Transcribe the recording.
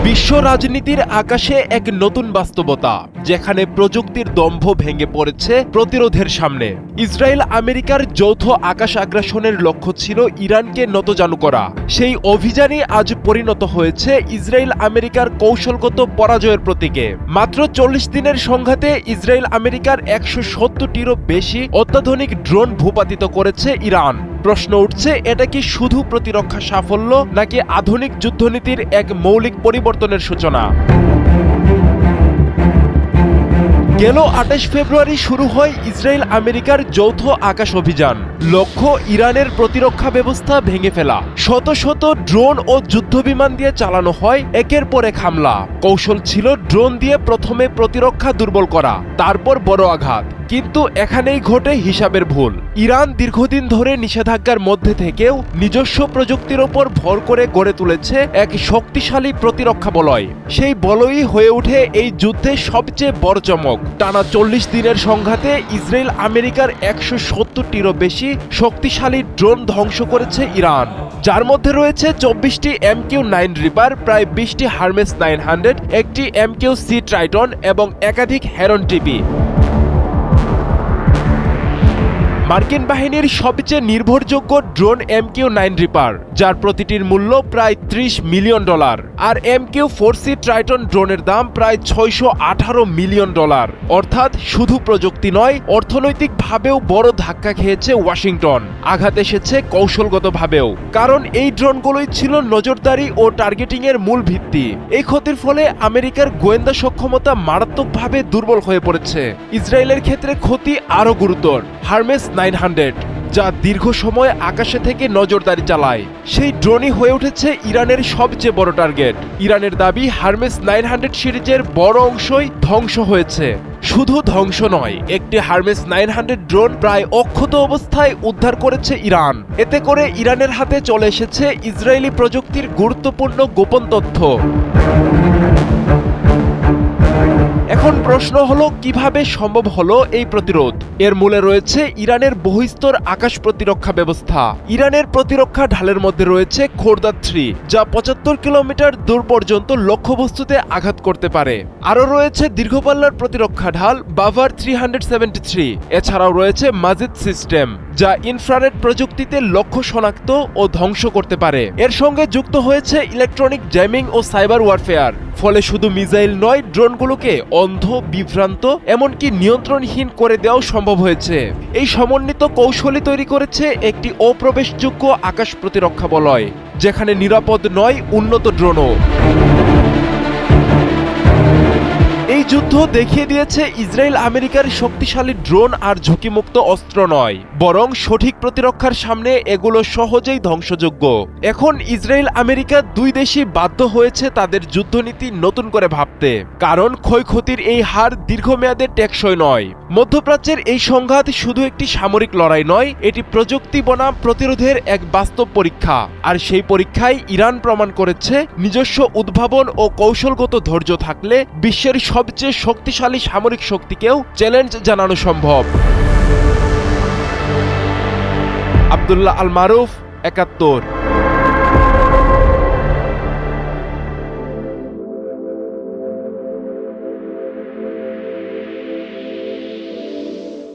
বিশ্ব রাজনীতির আকাশে এক নতুন বাস্তবতা, যেখানে প্রযুক্তির দম্ভ ভেঙে পড়েছে প্রতিরোধের সামনে। ইসরায়েল আমেরিকার যৌথ আকাশ আগ্রাসনের লক্ষ্য ছিল ইরানকে নতজানু করা। সেই অভিযানই আজ পরিণত হয়েছে ইসরায়েল আমেরিকার কৌশলগত পরাজয়ের প্রতীকে। মাত্র 40 দিনের সংঘাতে ইসরায়েল আমেরিকার 170টিরও বেশি অত্যাধুনিক ড্রোন ভূপাতিত করেছে ইরান। প্রশ্ন উঠছে, এটা কি শুধু প্রতিরক্ষা সাফল্য, নাকি আধুনিক যুদ্ধনীতির এক মৌলিক পরিবর্তনের সূচনা? গেল 28 ফেব্রুয়ারি শুরু হয় ইসরায়েল আমেরিকার যৌথ আকাশ অভিযান। লক্ষ্য ইরানের প্রতিরক্ষা ব্যবস্থা ভেঙে ফেলা। শত শত ড্রোন ও যুদ্ধবিমান দিয়ে চালানো হয় একের পর এক হামলা। কৌশল ছিল ড্রোন দিয়ে প্রথমে প্রতিরক্ষা দুর্বল করা, তারপর বড় আঘাত। কিন্তু এখানেই ঘটে হিসাবের ভুল। ইরান দীর্ঘদিন ধরে নিষেধাজ্ঞার মধ্যে থেকেও নিজস্ব প্রযুক্তির ওপর ভর করে গড়ে তুলেছে এক শক্তিশালী প্রতিরক্ষা বলয়। সেই বলয়ই হয়ে ওঠে এই যুদ্ধে সবচেয়ে বড় চমক। টানা 40 দিনের সংঘাতে ইসরায়েল আমেরিকার 170টিরও বেশি শক্তিশালী ড্রোন ধ্বংস করেছে ইরান, যার মধ্যে রয়েছে 24টি MQ-9 রিপার, প্রায় 20টি হারমেস 900, একটি MQ-C ট্রাইটন এবং একাধিক হেরন টিপি। মার্কিন বাহিনীর সবচেয়ে নির্ভরযোগ্য ড্রোন MQ-9 রিপার, যার প্রতিটির মূল্য প্রায় $30 মিলিয়ন, আর MQ-4C ট্রাইটন ড্রোনের দাম প্রায় $618 মিলিয়ন। অর্থাৎ শুধু প্রযুক্তি নয়, অর্থনৈতিকভাবেও বড় ধাক্কা খেয়েছে ওয়াশিংটন। আঘাত এসেছে কৌশলগতভাবেও, কারণ এই ড্রোনগুলোই ছিল নজরদারি ও টার্গেটিং এর মূল ভিত্তি। এই ক্ষতির ফলে আমেরিকার গোয়েন্দা সক্ষমতা মারাত্মকভাবে দুর্বল হয়ে পড়েছে। ইসরায়েলের ক্ষেত্রে ক্ষতি আরও গুরুতর। হারমেস 900, যা দীর্ঘ সময় আকাশে থেকে নজরদারি চালায়, সেই ড্রোনই হয়ে উঠেছে ইরানের সবচেয়ে বড় টার্গেট। ইরানের দাবি, হারমেস 900 সিরিজের বড় অংশই ধ্বংস হয়েছে। শুধু ধ্বংস নয়, একটি হারমেস 900 ড্রোন প্রায় অক্ষত অবস্থায় উদ্ধার করেছে ইরান। এতে করে ইরানের হাতে চলে এসেছে ইসরায়েলি প্রযুক্তির গুরুত্বপূর্ণ গোপন তথ্য। এখন প্রশ্ন হলো, কিভাবে সম্ভব হলো এই প্রতিরোধ? এর মূলে রয়েছে ইরানের বহুস্তর আকাশ প্রতিরক্ষা ব্যবস্থা। ইরানের প্রতিরক্ষা ঢালের মধ্যে রয়েছে খোরদাদ 3, যা 75 কিলোমিটার দূর পর্যন্ত লক্ষ্যবস্তুতে আঘাত করতে পারে। আরও রয়েছে দীর্ঘপাল্লার প্রতিরক্ষা ঢাল বাভার 373। এছাড়াও রয়েছে মাজিদ সিস্টেম, যা ইনফ্রারেড প্রযুক্তিতে লক্ষ্য শনাক্ত ও ধ্বংস করতে পারে। এর সঙ্গে যুক্ত হয়েছে ইলেকট্রনিক জ্যামিং ও সাইবার ওয়ারফেয়ার। ফলে শুধু মিসাইল নয়, ড্রোনগুলোকে অন্ধ, বিভ্রান্ত, এমনকি নিয়ন্ত্রণহীন করে দেওয়াও সম্ভব হয়েছে। এই সমন্বিত কৌশলই তৈরি করেছে একটি অপ্রবেশযোগ্য আকাশ প্রতিরক্ষা বলয়, যেখানে নিরাপদ নয় উন্নত ড্রোনও। এই যুদ্ধ দেখিয়ে দিয়েছে ইসরায়েল আমেরিকার শক্তিশালী ড্রোন আর ঝুঁকিমুক্ত অস্ত্র নয়, বরং সঠিক প্রতিরক্ষার সামনে এগুলো সহজেই ধ্বংসযোগ্য। এখন ইসরায়েল আমেরিকা দুই দেশই বাধ্য হয়েছে তাদের যুদ্ধনীতি নতুন করে ভাবতে, কারণ ক্ষয়ক্ষতির এই হার দীর্ঘমেয়াদে টেকসই নয়। মধ্যপ্রাচ্যের এই সংঘাত শুধু একটি সামরিক লড়াই নয়, এটি প্রযুক্তি বনাম প্রতিরোধের এক বাস্তব পরীক্ষা। আর সেই পরীক্ষায় ইরান প্রমাণ করেছে, নিজস্ব উদ্ভাবন ও কৌশলগত ধৈর্য থাকলে বিশ্বের সবচেয়ে শক্তিশালী সামরিক শক্তিকেও চ্যালেঞ্জ জানানো সম্ভব। আব্দুল্লাহ আল মারুফ, ৭১।